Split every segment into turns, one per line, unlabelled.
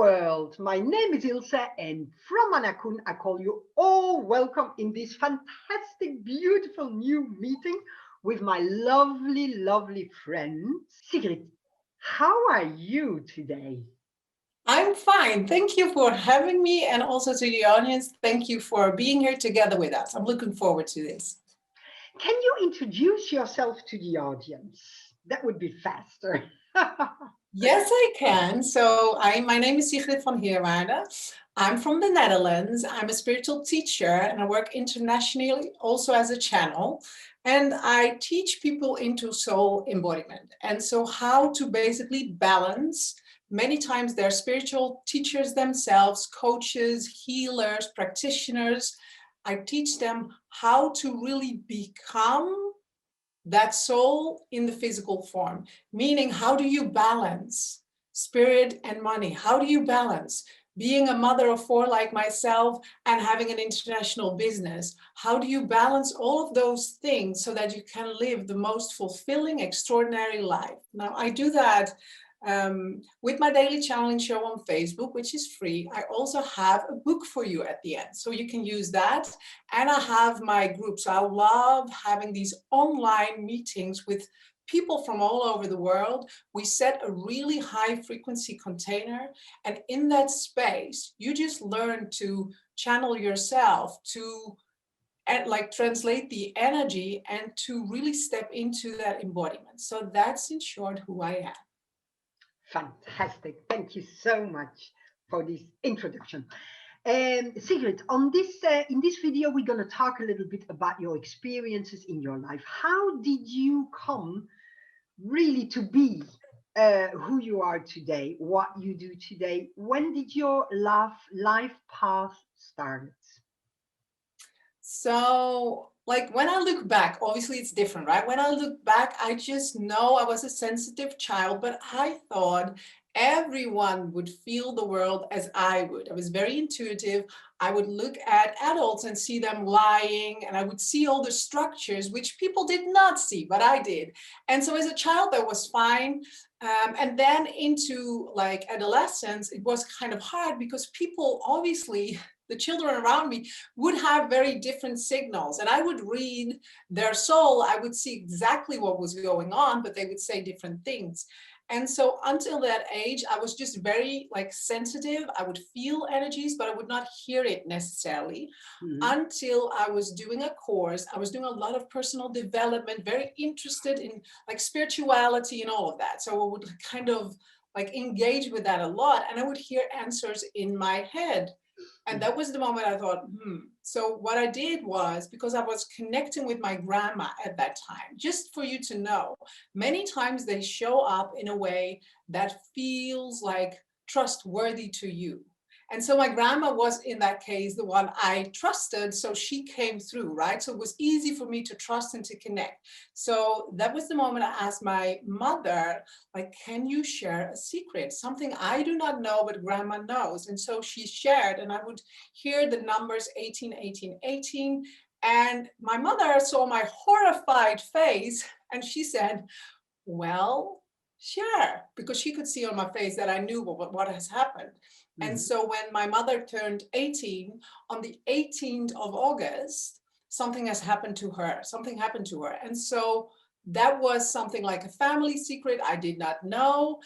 world. My name is Ilse, and from AnaAkun, I call you all welcome in this fantastic, beautiful new meeting with my lovely, lovely friend, Sigrid. How are you today?
I'm fine. Thank you for having me, and also to the audience, thank you for being here together with us. I'm looking forward to this.
Can you introduce yourself to the audience? That would be faster.
Yes, I can. So my name is Sigrid van Heerwaarden. I'm from the Netherlands. I'm a spiritual teacher and I work internationally also as a channel. And I teach people into soul embodiment. And so how to basically balance. Many times they're spiritual teachers themselves, coaches, healers, practitioners. I teach them how to really become that soul in the physical form, meaning how do you balance spirit and money? How do you balance being a mother of four like myself and having an international business? How do you balance all of those things so that you can live the most fulfilling, extraordinary life? Now, I do that with my daily channeling show on Facebook, which is free. I also have a book for you at the end, so you can use that. And I have my groups. I love having these online meetings with people from all over the world. We set a really high frequency container, and in that space, you just learn to channel yourself, to and like translate the energy and to really step into that embodiment. So that's in short who I am.
Fantastic. Thank you so much for this introduction. Sigrid, on this in this video, we're going to talk a little bit about your experiences in your life. How did you come really to be who you are today, what you do today? When did your life path start?
So, like when I look back, obviously it's different, right? When I look back, I just know I was a sensitive child, but I thought everyone would feel the world as I would. I was very intuitive. I would look at adults and see them lying, and I would see all the structures which people did not see, but I did. And so as a child, that was fine. And then into like adolescence, it was kind of hard because people obviously the children around me would have very different signals, and I would read their soul. I would see exactly what was going on, but they would say different things. And so until that age, I was just very like sensitive. I would feel energies, but I would not hear it necessarily until I was doing a course. I was doing a lot of personal development, very interested in like spirituality and all of that. So I would kind of like engage with that a lot, and I would hear answers in my head. And that was the moment I thought, So what I did was, because I was connecting with my grandma at that time, just for you to know, many times they show up in a way that feels like trustworthy to you. And so my grandma was, in that case, the one I trusted. So she came through, right? So it was easy for me to trust and to connect. So that was the moment I asked my mother, like, can you share a secret? Something I do not know, but grandma knows. And so she shared, and I would hear the numbers 18, 18, 18. And my mother saw my horrified face and she said, well, share, because she could see on my face that I knew what has happened. And so when my mother turned 18, on the 18th of August, something has happened to her. Something happened to her. And so that was something like a family secret I did not know.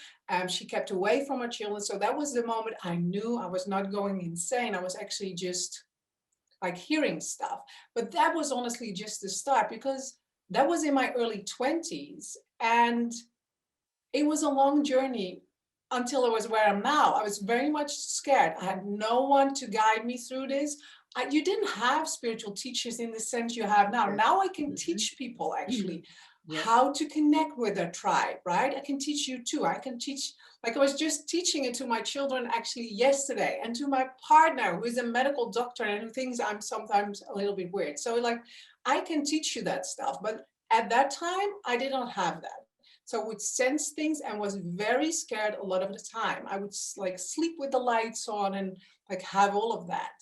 She kept away from her children. So that was the moment I knew I was not going insane. I was actually just like hearing stuff. But that was honestly just the start, because that was in my early 20s. And it was a long journey until I was where I'm now. I was very much scared. I had no one to guide me through this. You didn't have spiritual teachers in the sense you have now. Now I can teach people actually how to connect with their tribe, right? I can teach you too. I can teach, like I was just teaching it to my children actually yesterday, and to my partner who is a medical doctor and who thinks I'm sometimes a little bit weird. So like, I can teach you that stuff. But at that time, I did not have that. So I would sense things and was very scared a lot of the time. I would like sleep with the lights on and like have all of that.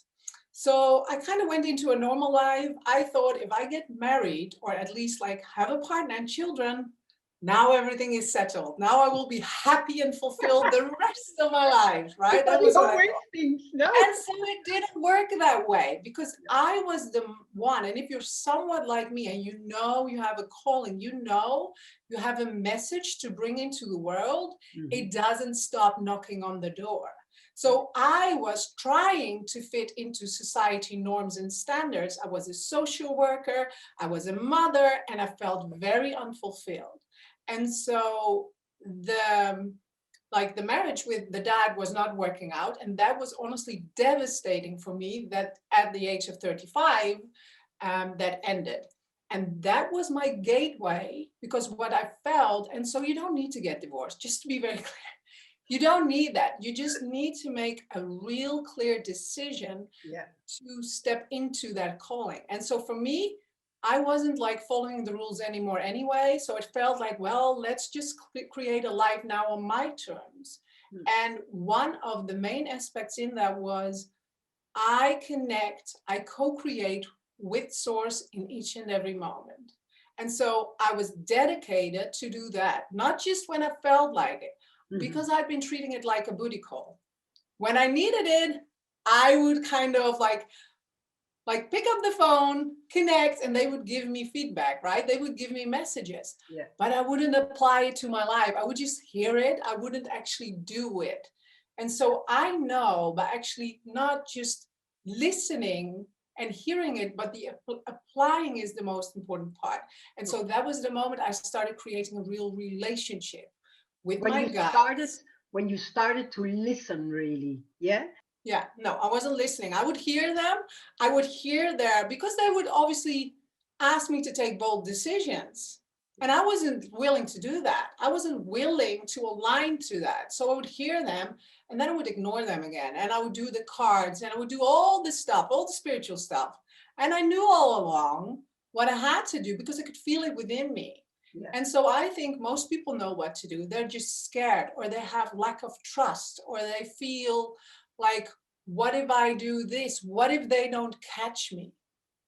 So I kind of went into a normal life. I thought if I get married, or at least like have a partner and children, now everything is settled. Now I will be happy and fulfilled the rest of my life, right? That
Everybody
was what I
always
thought.
thinks, no.
And so it didn't work that way because I was the one. And if you're somewhat like me and you know you have a calling, you know you have a message to bring into the world, it doesn't stop knocking on the door. So I was trying to fit into society norms and standards. I was a social worker, I was a mother, and I felt very unfulfilled. And so the marriage with the dad was not working out. And that was honestly devastating for me that at the age of 35, that ended. And that was my gateway because what I felt, and so you don't need to get divorced, just to be very clear. You don't need that. You just need to make a real clear decision to step into that calling. And so for me, I wasn't like following the rules anymore anyway. So it felt like, well, let's just create a life now on my terms. And one of the main aspects in that was I co-create with source in each and every moment. And so I was dedicated to do that, not just when I felt like it, because I'd been treating it like a booty call. When I needed it, I would kind of like pick up the phone, connect, and they would give me feedback, right? They would give me messages, but I wouldn't apply it to my life. I would just hear it. I wouldn't actually do it. And so I know, but actually not just listening and hearing it, but the applying is the most important part. And so that was the moment I started creating a real relationship with my guides.
When you started to listen, really,
Yeah, no, I wasn't listening. I would hear them. I would hear because they would obviously ask me to take bold decisions. And I wasn't willing to do that. I wasn't willing to align to that. So I would hear them and then I would ignore them again. And I would do the cards and I would do all this stuff, all the spiritual stuff. And I knew all along what I had to do because I could feel it within me. And so I think most people know what to do. They're just scared or they have lack of trust or they feel like, what if I do this? What if they don't catch me?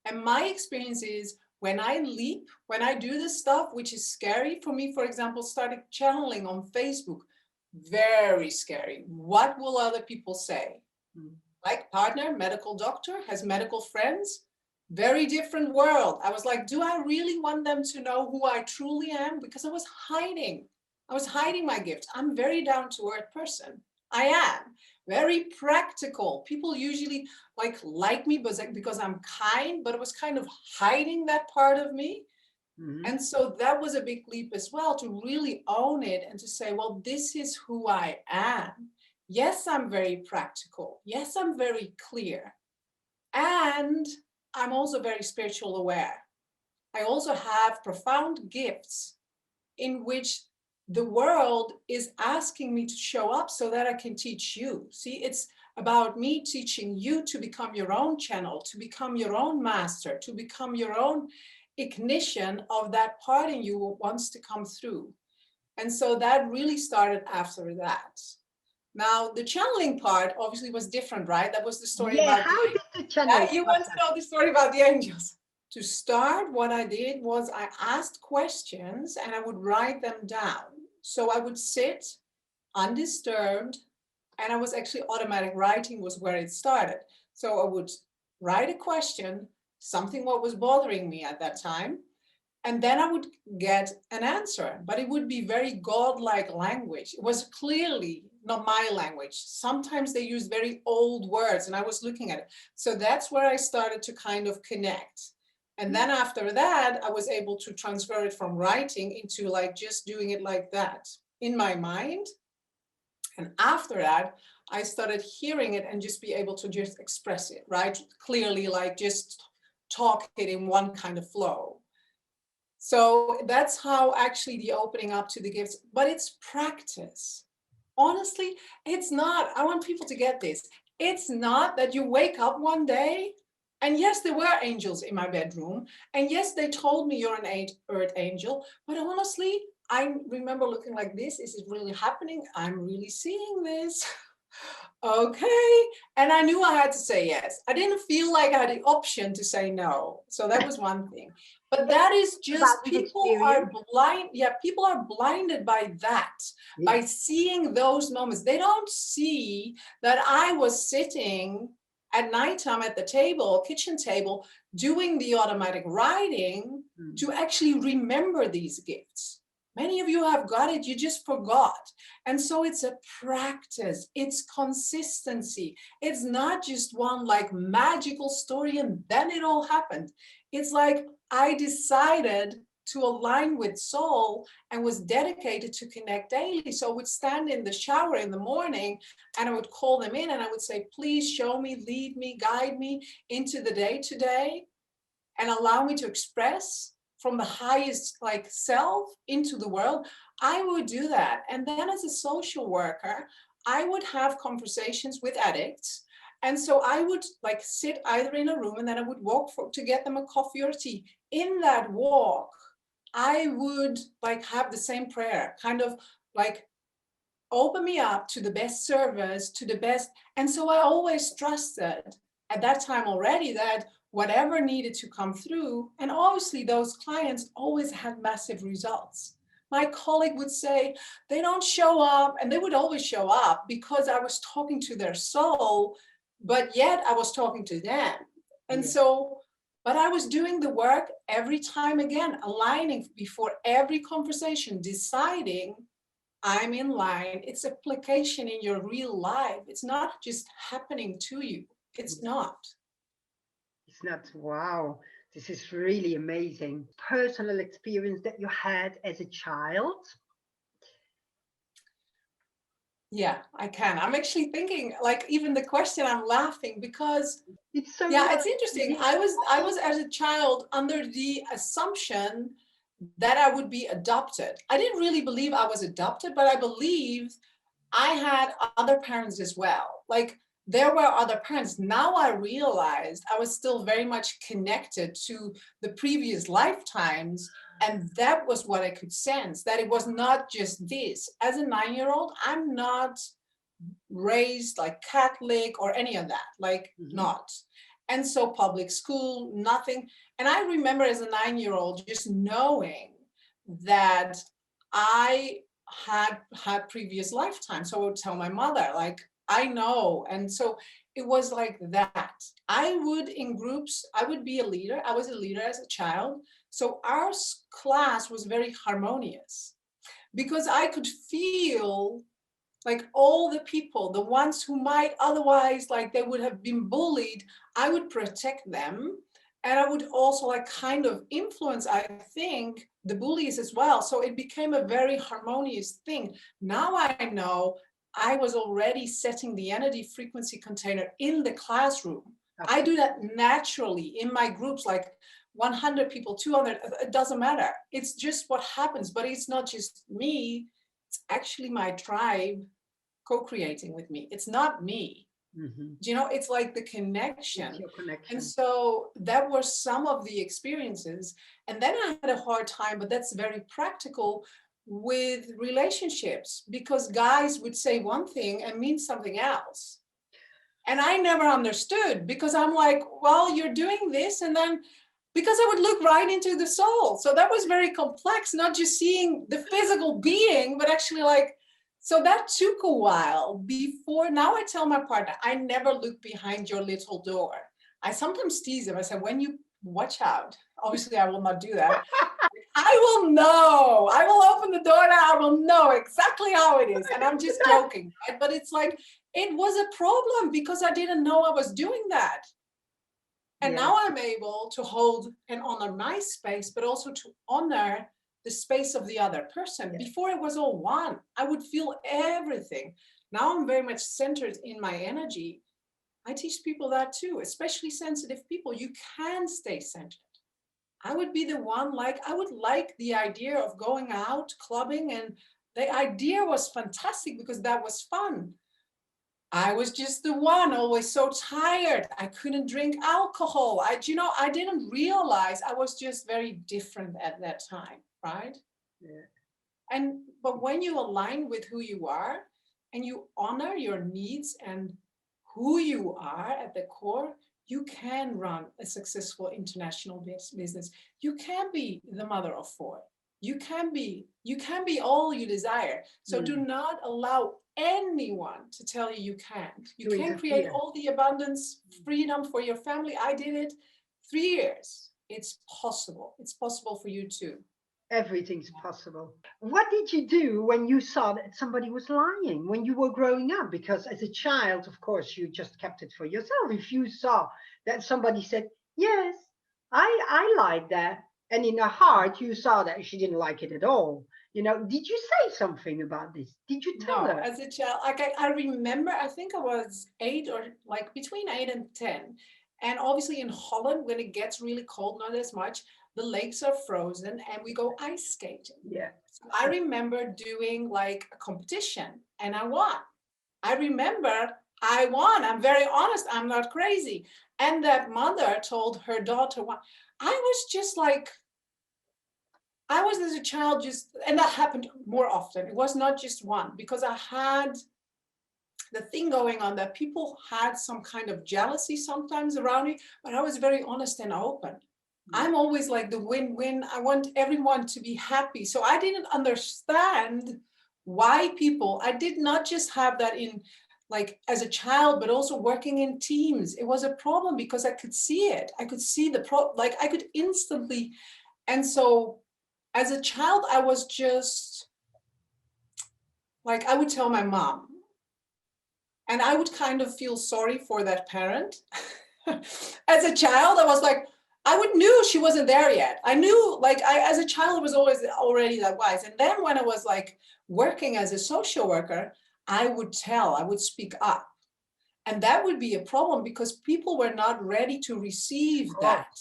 And my experience is when I leap, when I do this stuff, which is scary for me, for example, started channeling on Facebook, very scary. What will other people say? Like partner, medical doctor, has medical friends, very different world. I was like, do I really want them to know who I truly am? Because I was hiding my gifts. I'm a very down to earth person. I am very practical. People usually like me because I'm kind, but it was kind of hiding that part of me. And so that was a big leap as well, to really own it and to say, well, this is who I am. Yes, I'm very practical. Yes, I'm very clear. And I'm also very spiritual aware. I also have profound gifts in which the world is asking me to show up so that I can teach you. See, it's about me teaching you to become your own channel, to become your own master, to become your own ignition of that part in you who wants to come through. And so that really started after that. Now, the channeling part obviously was different, right? That was the story about
how did the channel?
You want to know the story about the angels. To start, what I did was I asked questions and I would write them down. So I would sit undisturbed, and I was actually automatic writing was where it started. So I would write a question, something what was bothering me at that time, and then I would get an answer, but it would be very godlike language. It was clearly not my language. Sometimes they used very old words and I was looking at it. So that's where I started to kind of connect. And then after that, I was able to transfer it from writing into just doing it like that in my mind. And after that, I started hearing it and just be able to just express it, right? Clearly, just talk it in one kind of flow. So that's how actually the opening up to the gifts, but it's practice. Honestly, it's not, I want people to get this. It's not that you wake up one day and yes, there were angels in my bedroom. And yes, they told me you're an earth angel. But honestly, I remember looking like this. Is it really happening? I'm really seeing this. Okay. And I knew I had to say yes. I didn't feel like I had the option to say no. So that was one thing. But that is
About
just,
this
people are
experience.
blind. Yeah, people are blinded by that, by
Yes.
seeing those moments. They don't see that I was sitting at nighttime at the table, kitchen table, doing the automatic writing to actually remember these gifts. Many of you have got it, you just forgot. And so it's a practice, it's consistency. It's not just one like magical story and then it all happened. It's like I decided to align with soul and was dedicated to connect daily. So I would stand in the shower in the morning and I would call them in and I would say, please show me, lead me, guide me into the day today and allow me to express from the highest like self into the world. I would do that. And then as a social worker, I would have conversations with addicts. And so I would like sit either in a room and then I would walk to get them a coffee or tea. In that walk, I would like have the same prayer, kind of like open me up to the best service, to the best. And so I always trusted at that time already that whatever needed to come through, and obviously those clients always had massive results. My colleague would say, they don't show up, and they would always show up because I was talking to their soul, but yet I was talking to them. And so, but I was doing the work every time again, aligning before every conversation, deciding I'm in line. It's application in your real life. It's not just happening to you. It's not.
It's not, wow, this is really amazing. Personal experience that you had as a child.
Yeah, I can. I'm actually thinking, like, even the question, I'm laughing because,
It's so
yeah, it's
nice to
interesting.
hear.
I was as a child under the assumption that I would be adopted. I didn't really believe I was adopted, but I believed I had other parents as well. Like there were other parents. Now I realized I was still very much connected to the previous lifetimes. And that was what I could sense, that it was not just this. As a 9-year-old, I'm not raised like Catholic or any of that, like not. And so public school, nothing. And I remember as a 9-year-old just knowing that I had previous lifetimes. So I would tell my mother, like, I know. And so it was like that. I would, in groups, I would be a leader. I was a leader as a child. So our class was very harmonious because I could feel like all the people, the ones who might otherwise, like they would have been bullied, I would protect them. And I would also like kind of influence, I think, the bullies as well. So it became a very harmonious thing. Now I know I was already setting the energy frequency container in the classroom. I do that naturally in my groups, like 100 people, 200, it doesn't matter. It's just what happens, but it's not just me. It's actually my tribe co-creating with me. It's not me. You know, it's like the connection.
It's your connection.
And so that were some of the experiences. And then I had a hard time, but that's very practical, with relationships, because guys would say one thing and mean something else. And I never understood, because I'm like, well, you're doing this, and then because I would look right into the soul. So that was very complex, not just seeing the physical being, but actually like, so that took a while before. Now I tell my partner, I never look behind your little door. I sometimes tease him. I say, when you watch out, obviously I will not do that. I will know. I will open the door now. I will know exactly how it is. And I'm just joking, right? But it's like, it was a problem because I didn't know I was doing that. And now I'm able to hold and honor my space, but also to honor the space of the other person. Before it was all one. I would feel everything. Now I'm very much centered in my energy. I teach people that too, especially sensitive people. You can stay centered. I would be the one, like, I would like the idea of going out, clubbing, and the idea was fantastic because that was fun. I was just the one, always so tired. I couldn't drink alcohol. I didn't realize I was just very different at that time, right? But when you align with who you are and you honor your needs and who you are at the core, you can run a successful international business. You can be the mother of four. You can be all you desire. So do not allow anyone to tell you you can't. You can create all the abundance, freedom for your family. I did it 3 years. It's possible. It's possible for you too.
Everything's possible. What did you do when you saw that somebody was lying when you were growing up? Because as a child, of course, you just kept it for yourself. If you saw that somebody said, yes, I like that, and in her heart you saw that she didn't like it at all, you know, did you say something about this? Did you tell her?
As a child, like I remember, I think I was 8 or like between 8 and 10. And obviously in Holland, when it gets really cold, not as much, the lakes are frozen and we go ice skating.
Yeah.
So I remember doing like a competition and I won. I remember I won. I'm very honest. I'm not crazy. And that mother told her daughter, I was just like, I was as a child just, and that happened more often. It was not just one, because I had the thing going on that people had some kind of jealousy sometimes around me, but I was very honest and open. I'm always like the win-win. I want everyone to be happy. So I didn't understand why people, I did not just have that in like as a child, but also working in teams. It was a problem because I could see it. I could see like I could instantly. And so as a child, I was just like, I would tell my mom, and I would kind of feel sorry for that parent. As a child, I was like, knew she wasn't there yet. I knew, like, as a child, was always already that wise. And then when I was like working as a social worker, I would speak up. And that would be a problem because people were not ready to receive that.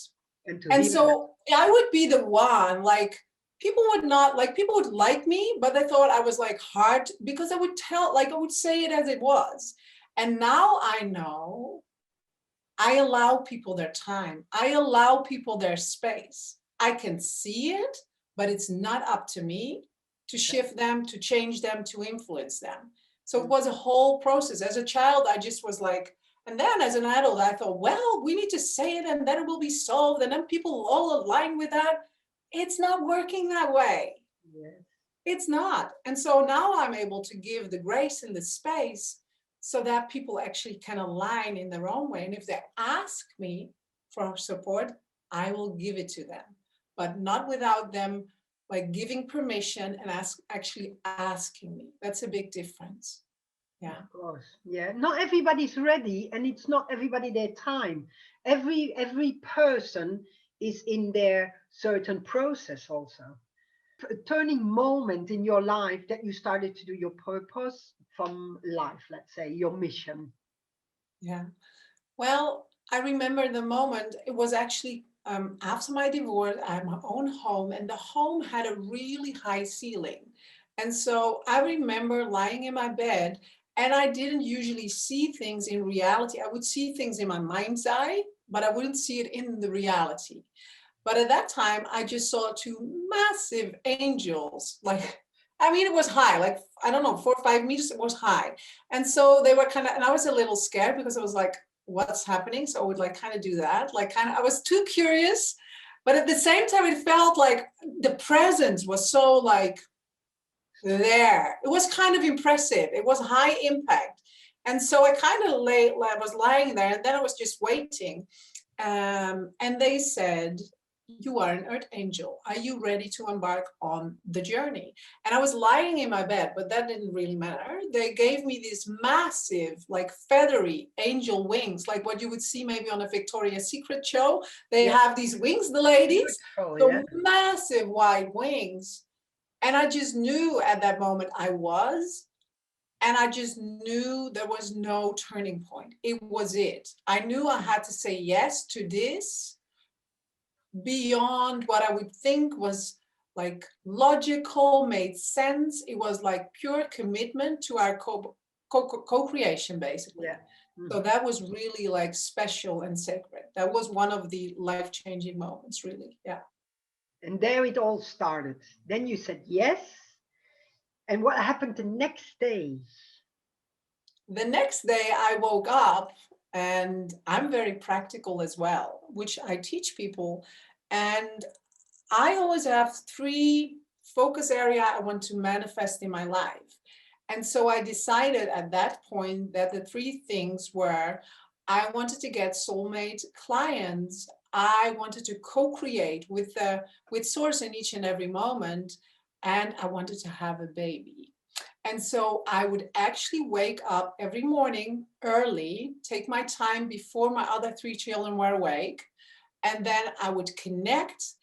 And so I would be the one, like, people would like me, but they thought I was like hard because I would say it as it was. And now I know I allow people their time. I allow people their space. I can see it, but it's not up to me to shift them, to change them, to influence them. So it was a whole process. As a child, I just was like, and then as an adult, I thought, well, we need to say it and then it will be solved. And then people all align with that. It's not working that way. Yes. It's not. And so now I'm able to give the grace and the space so that people actually can align in their own way. And if they ask me for support, I will give it to them, but not without them like giving permission and actually asking me. That's a big difference. Yeah.
Of course. Yeah. Not everybody's ready, and it's not everybody their time. Every person is in their certain process also. A turning moment in your life that you started to do your purpose from life, let's say, your mission.
Yeah. Well, I remember the moment, it was actually after my divorce. I had my own home, and the home had a really high ceiling. And so I remember lying in my bed, and I didn't usually see things in reality. I would see things in my mind's eye, but I wouldn't see it in the reality. But at that time, I just saw two massive angels. Like, I mean, it was high, like, I don't know, 4 or 5 meters, it was high. And so they were kind of, and I was a little scared because I was like, what's happening? So I would like kind of do that. Like I was too curious, but at the same time, it felt like the presence was so like there. It was kind of impressive. It was high impact. And so I kind of was lying there, and then I was just waiting. And they said, you are an earth angel. Are you ready to embark on the journey? And I was lying in my bed, but that didn't really matter. They gave me these massive, like feathery angel wings, like what you would see maybe on a Victoria's Secret show. They have these wings, the ladies, massive wide wings. And I just knew at that moment and I just knew there was no turning point. It was it. I knew I had to say yes to this beyond what I would think was like logical, made sense. It was like pure commitment to our co-creation, basically. Yeah. So that was really like special and sacred. That was one of the life-changing moments, really. Yeah.
And there it all started. Then you said yes. And what happened the next day?
The next day I woke up, and I'm very practical as well, which I teach people. And I always have 3 focus area I want to manifest in my life. And so I decided at that point that the 3 things were, I wanted to get soulmate clients. I wanted to co-create with source in each and every moment. And I wanted to have a baby. And so I would actually wake up every morning early, take my time before my other 3 children were awake, and then I would connect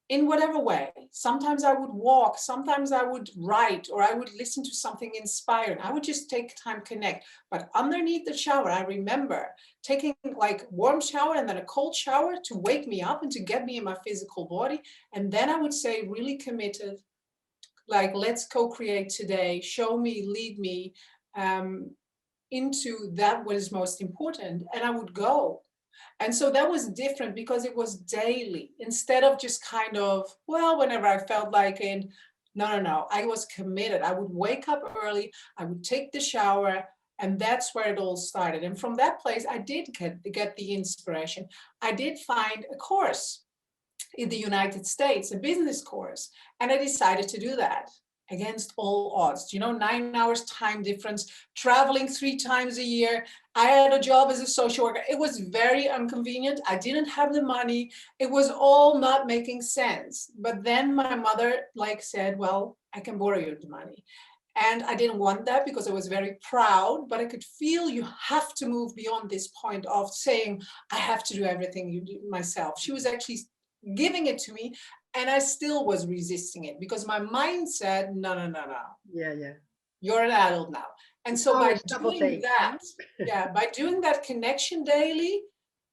in whatever way. Sometimes I would walk, sometimes I would write, or I would listen to something inspiring. I would just take time, connect. But underneath the shower, I remember taking like warm shower and then a cold shower to wake me up and to get me in my physical body. And then I would say, really committed, like, let's co-create today, show me, lead me into that what is most important. And I would go. And so that was different because it was daily instead of just kind of, well, whenever I felt like it. No. I was committed. I would wake up early, I would take the shower, and that's where it all started. And from that place, I did get the inspiration. I did find a course in the United States, a business course, and I decided to do that against all odds. 9 hours time difference, traveling 3 times a year. I had a job as a social worker. It was very inconvenient. I didn't have the money. It was all not making sense. But then my mother said, well, I can borrow you the money. And I didn't want that because I was very proud, but I could feel you have to move beyond this point of saying, I have to do everything you do myself. She was actually giving it to me, and I still was resisting it because my mind said, no.
Yeah.
You're an adult now. And so by
Always double
doing
take.
that, by doing that connection daily,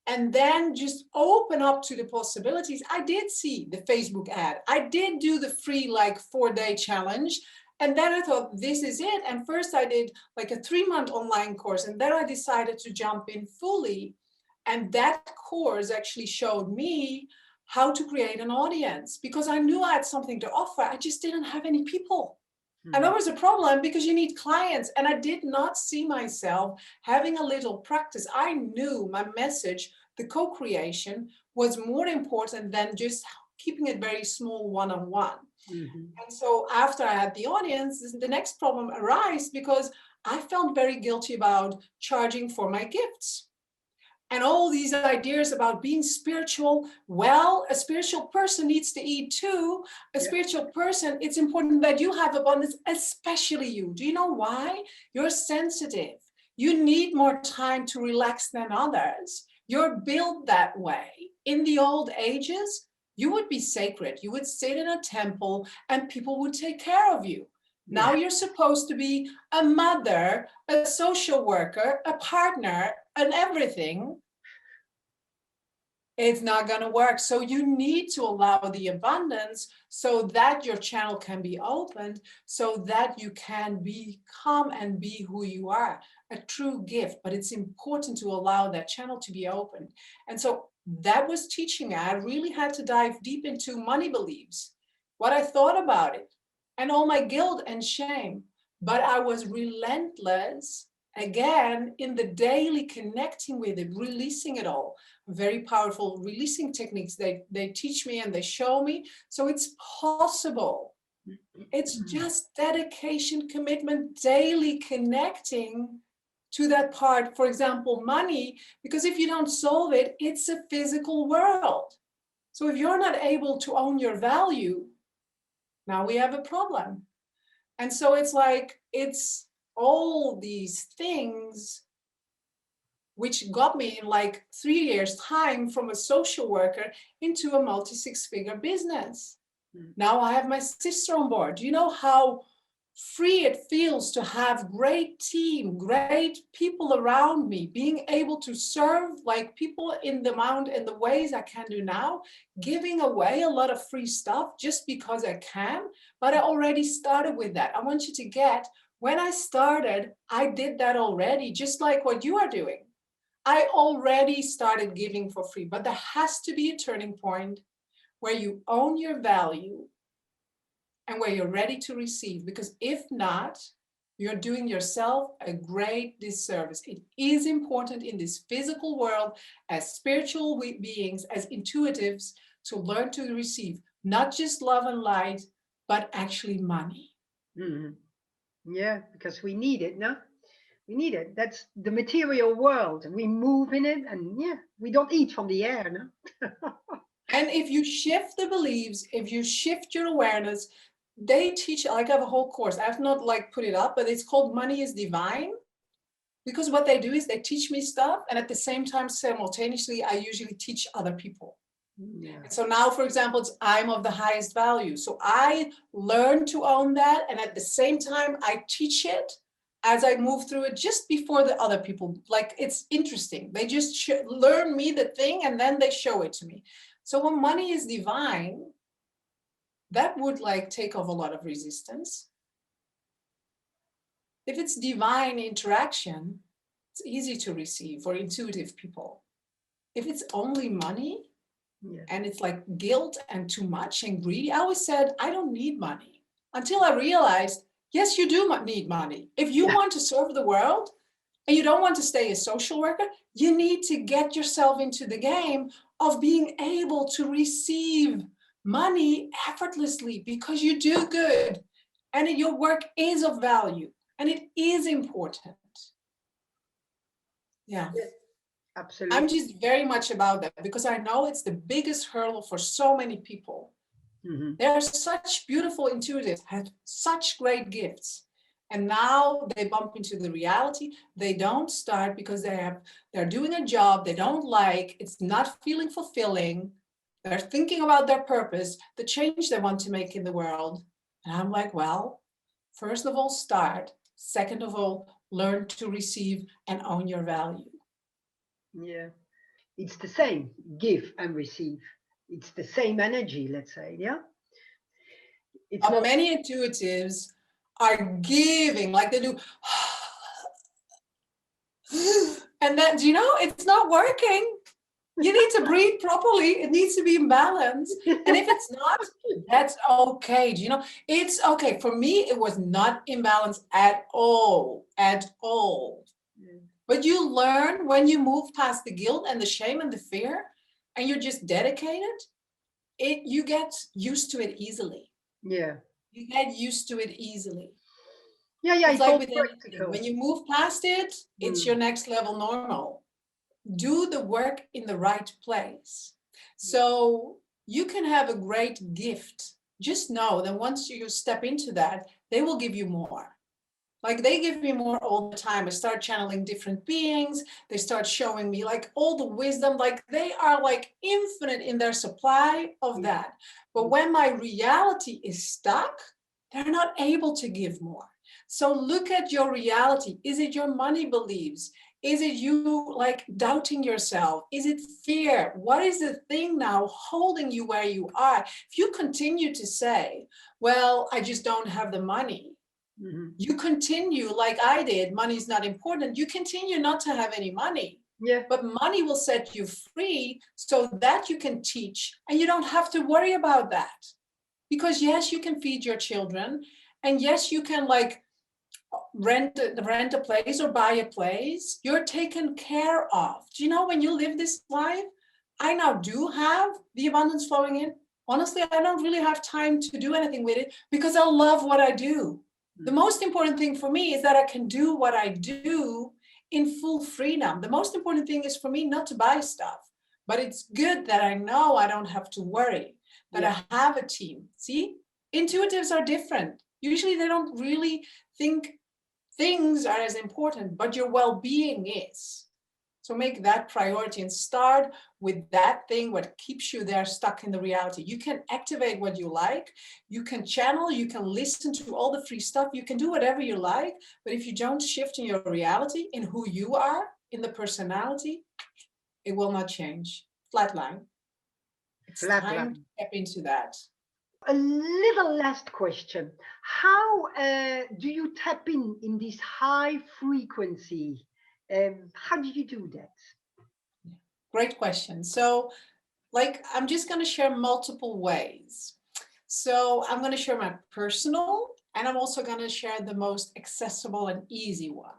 and then just open up to the possibilities. I did see the Facebook ad. I did do the free 4-day challenge. And then I thought, this is it. And first I did a 3-month online course. And then I decided to jump in fully. And that course actually showed me how to create an audience because I knew I had something to offer. I just didn't have any people. And that was a problem because you need clients. And I did not see myself having a little practice. I knew my message, the co-creation, was more important than just keeping it very small one-on-one. And so after I had the audience, the next problem arose because I felt very guilty about charging for my gifts. And all these ideas about being spiritual. Well, a spiritual person needs to eat too. A spiritual person, it's important that you have abundance, especially you. Do you know why? You're sensitive. You need more time to relax than others. You're built that way. In the old ages, you would be sacred. You would sit in a temple and people would take care of you. Now you're supposed to be a mother, a social worker, a partner, and everything. It's not going to work. So you need to allow the abundance so that your channel can be opened, so that you can become and be who you are, a true gift. But it's important to allow that channel to be opened. And so that was teaching me. I really had to dive deep into money beliefs, what I thought about it, and all my guilt and shame. But I was relentless, again, in the daily connecting with it, releasing it all. Very powerful releasing techniques they teach me and they show me. So it's possible. It's just dedication, commitment, daily connecting to that part. For example, money, because if you don't solve it, it's a physical world. So if you're not able to own your value, now we have a problem. And so it's all these things which got me in 3 years' time from a social worker into a multi-6-figure business. Now I have my sister on board. Do you know how free it feels to have great team, great people around me, being able to serve people in the amount and the ways I can do now, giving away a lot of free stuff just because I can, but I already started with that. I want you to get, when I started, I did that already, just like what you are doing. I already started giving for free, but there has to be a turning point where you own your value and where you're ready to receive. Because if not, you're doing yourself a great disservice. It is important in this physical world, as spiritual beings, as intuitives, to learn to receive not just love and light, but actually money.
Mhm. Yeah, because we need it, no? We need it. That's the material world. We move in it, and yeah, we don't eat from the air, no?
And if you shift the beliefs, if you shift your awareness, they teach, like I have a whole course. I have not like put it up, but it's called Money is Divine. Because what they do is they teach me stuff, and at the same time, simultaneously, I usually teach other people.
Yeah.
And so now, for example, it's I'm of the highest value. So I learn to own that, and at the same time, I teach it as I move through it just before the other people. Like, it's interesting. They just learn me the thing, and then they show it to me. So when money is divine, that would like take off a lot of resistance. If it's divine interaction, it's easy to receive for intuitive people. If it's only money,
Yeah.
and it's like guilt and too much and greedy, I always said, I don't need money. Until I realized, yes, you do need money. If you want to serve the world and you don't want to stay a social worker, you need to get yourself into the game of being able to receive money effortlessly because you do good and your work is of value and it is important. Yeah.
Yeah, absolutely.
I'm just very much about that because I know it's the biggest hurdle for so many people.
Mhm.
They're such beautiful intuitives, have such great gifts. And now they bump into the reality. They don't start because they're doing a job they don't like. It's not feeling fulfilling. They're thinking about their purpose, the change they want to make in the world. And I'm like, well, first of all, start. Second of all, learn to receive and own your value.
Yeah. It's the same, give and receive. It's the same energy, let's say, yeah? It's not.
Many intuitives are giving, like they do, and then, do you know, it's not working. You need to breathe properly. It needs to be in balance. And if it's not, that's okay. Do you know, it's okay. For me, it was not in balance at all, at all. But you learn when you move past the guilt and the shame and the fear, and you're just dedicated, you get used to it easily.
Yeah.
You get used to it easily.
Yeah,
It's
it's
like
all
with anything.
practical.
When you move past it, it's your next level normal. Do the work in the right place. So you can have a great gift. Just know that once you step into that, they will give you more. Like they give me more all the time. I start channeling different beings. They start showing me like all the wisdom. Like they are like infinite in their supply of that. But when my reality is stuck, they're not able to give more. So look at your reality. Is it your money beliefs? Is it you like doubting yourself? Is it fear? What is the thing now holding you where you are? If you continue to say, well, I just don't have the money, you continue like I did, money's not important, you continue not to have any money.
Yeah.
But money will set you free so that you can teach and you don't have to worry about that. Because yes, you can feed your children, and yes, you can like rent a place or buy a place. You're taken care of. Do you know, when you live this life, I now do have the abundance flowing in. Honestly, I don't really have time to do anything with it because I love what I do. The most important thing for me is that I can do what I do in full freedom. The most important thing is for me not to buy stuff, but it's good that I know I don't have to worry, that I have a team. See, intuitives are different. Usually they don't really think things are as important, but your well-being is. So make that priority and start with that thing, what keeps you there stuck in the reality. You can activate what you like, you can channel, you can listen to all the free stuff, you can do whatever you like, but if you don't shift in your reality, in who you are, in the personality, it will not change. Flatline. It's time to step into that.
A little last question. How do you tap in this high frequency? How do you do that?
Great question. So, like, I'm just going to share multiple ways. So I'm going to share my personal And I'm also going to share the most accessible and easy one.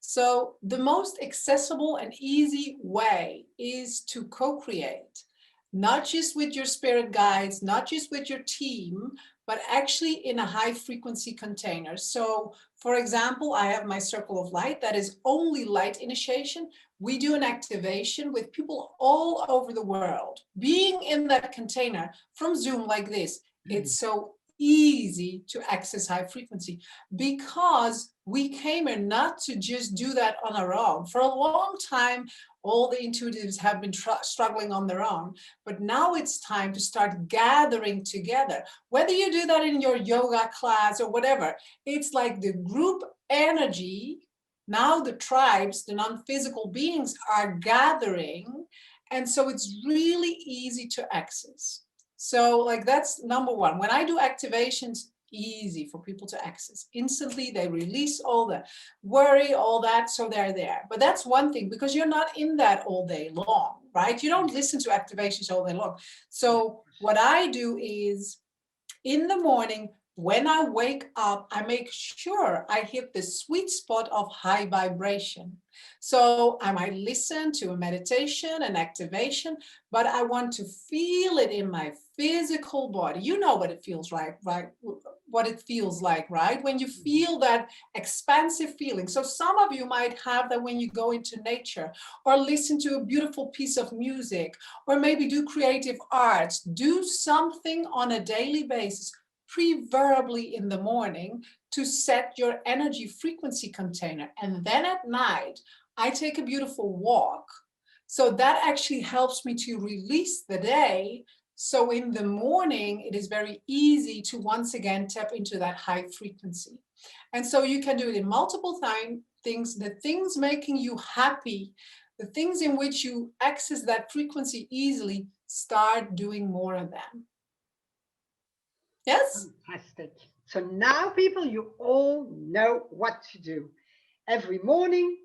So the most accessible and easy way is to co-create, not just with your spirit guides, not just with your team, but actually in a high frequency container. So for example, I have my circle of light that is only light initiation. We do an activation with people all over the world. Being in that container from Zoom like this, it's so easy to access high frequency because we came here not to just do that on our own. For a long time, all the intuitives have been struggling on their own, but now it's time to start gathering together. Whether you do that in your yoga class or whatever, it's like the group energy. Now the tribes, the non-physical beings are gathering, and so it's really easy to access. So like that's number one. When I do activations, easy for people to access. Instantly, they release all the worry, all that, so they're there. But that's one thing, because you're not in that all day long, right? You don't listen to activations all day long. So what I do is in the morning, when I wake up, I make sure I hit the sweet spot of high vibration. So I might listen to a meditation, an activation, but I want to feel it in my physical body. You know what it feels like, right? What it feels like, right? When you feel that expansive feeling. So some of you might have that when you go into nature or listen to a beautiful piece of music, or maybe do creative arts, do something on a daily basis, preferably in the morning, to set your energy frequency container. And then at night, I take a beautiful walk. So that actually helps me to release the day. So in the morning, it is very easy to once again tap into that high frequency. And so you can do it in multiple things, the things making you happy, the things in which you access that frequency easily, start doing more of them. Yes?
Fantastic. So now, people, you all know what to do. Every morning,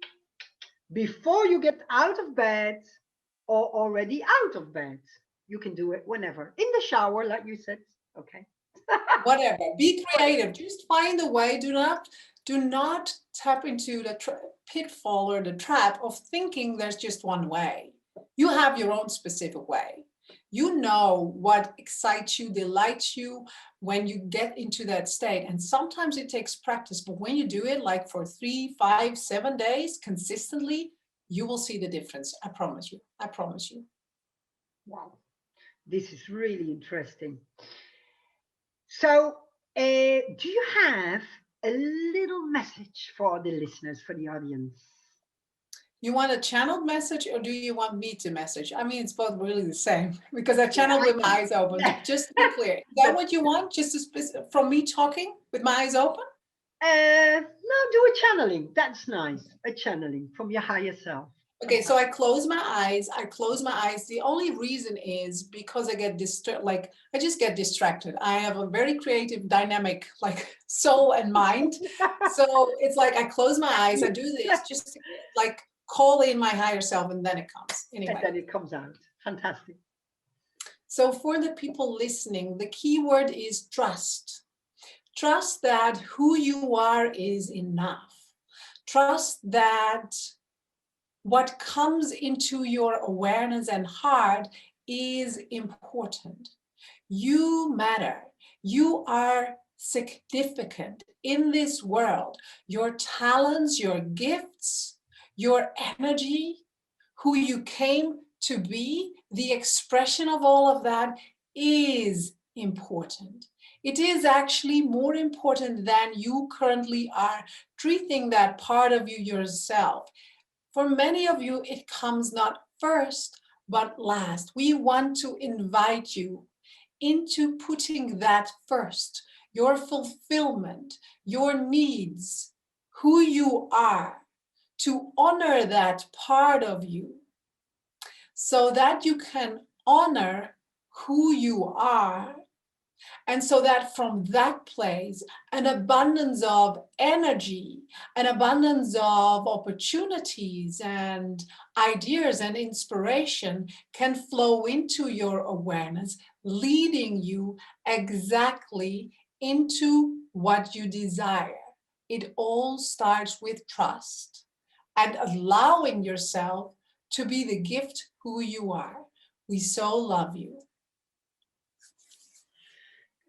before you get out of bed or already out of bed, you can do it whenever. In the shower, like you said. Okay.
Whatever. Be creative. Just find a way. Do not tap into the pitfall or the trap of thinking there's just one way. You have your own specific way. You know what excites you, delights you when you get into that state. And sometimes it takes practice, but when you do it like for 3, 5, 7 days consistently, you will see the difference. I promise you. I promise you.
Wow. This is really interesting. So, do you have a little message for the listeners, for the audience?
You want a channeled message, or do you want me to message? I mean, it's both really the same because I channel with my eyes open. Just to be clear, is that what you want? Just from me talking with my eyes open?
No, do a channeling. That's nice. A channeling from your higher self.
Okay, so I close my eyes. I close my eyes. The only reason is because I get I just get distracted. I have a very creative, dynamic, like soul and mind. So it's like I close my eyes. I do this just to, like, call in my higher self, and then it comes. Anyway.
And then it comes out. Fantastic.
So for the people listening, the key word is trust. Trust that who you are is enough. Trust that what comes into your awareness and heart is important. You matter. You are significant in this world. Your talents, your gifts, your energy, who you came to be, the expression of all of that is important. It is actually more important than you currently are treating that part of you yourself. For many of you, it comes not first, but last. We want to invite you into putting that first, your fulfillment, your needs, who you are, to honor that part of you so that you can honor who you are. And so that from that place, an abundance of energy, an abundance of opportunities and ideas and inspiration can flow into your awareness, leading you exactly into what you desire. It all starts with trust and allowing yourself to be the gift who you are. We so love you.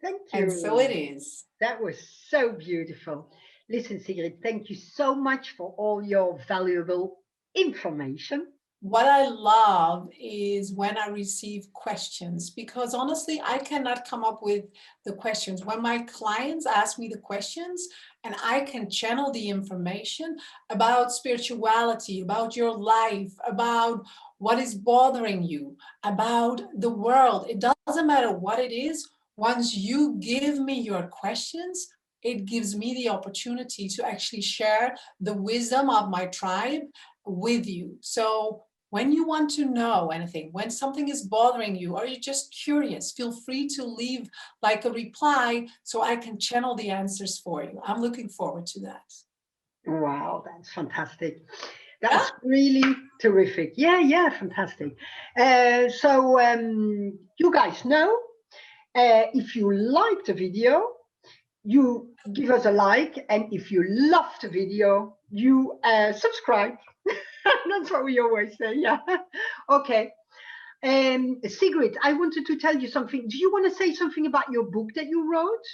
Thank you.
And so it is.
That was so beautiful. Listen, Sigrid, thank you so much for all your valuable information.
What I love is when I receive questions, because honestly, I cannot come up with the questions. When my clients ask me the questions and I can channel the information about spirituality, about your life, about what is bothering you, about the world, it doesn't matter what it is. Once you give me your questions, it gives me the opportunity to actually share the wisdom of my tribe with you. So when you want to know anything, when something is bothering you, or you're just curious, feel free to leave like a reply so I can channel the answers for you. I'm looking forward to that.
Wow, that's fantastic. That's really terrific. Yeah, fantastic. So you guys know, if you liked the video, you give us a like, and if you loved the video, you subscribe. That's what we always say. Yeah. Okay. Sigrid, I wanted to tell you something. Do you want to say something about your book that you wrote?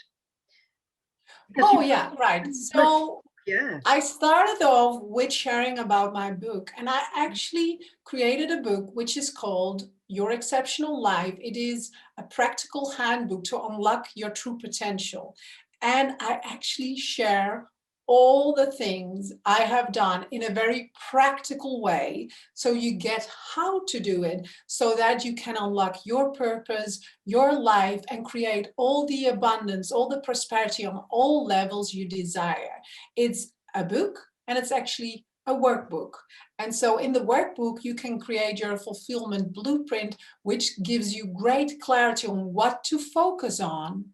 Yeah, right. So
yeah,
I started off with sharing about my book, and I actually created a book which is called Your Exceptional Life. It is a practical handbook to unlock your true potential. And I actually share all the things I have done in a very practical way, so you get how to do it, so that you can unlock your purpose, your life, and create all the abundance, all the prosperity on all levels you desire. It's a book, and it's actually a workbook. And so in the workbook, you can create your fulfillment blueprint, which gives you great clarity on what to focus on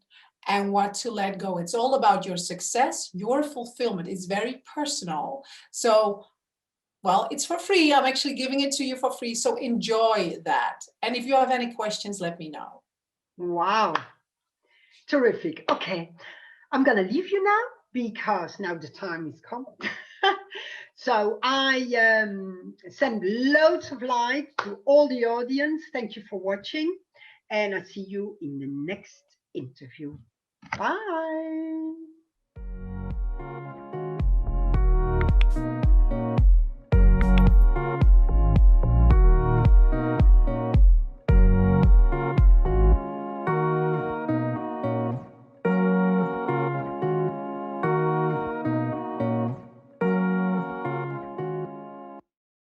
and what to let go. It's all about your success, your fulfillment. It's very personal. So, well, it's for free. I'm actually giving it to you for free. So enjoy that. And if you have any questions, let me know.
Wow. Terrific. Okay. I'm going to leave you now because now the time is come. So I send loads of light to all the audience. Thank you for watching. And I see you in the next interview. Bye.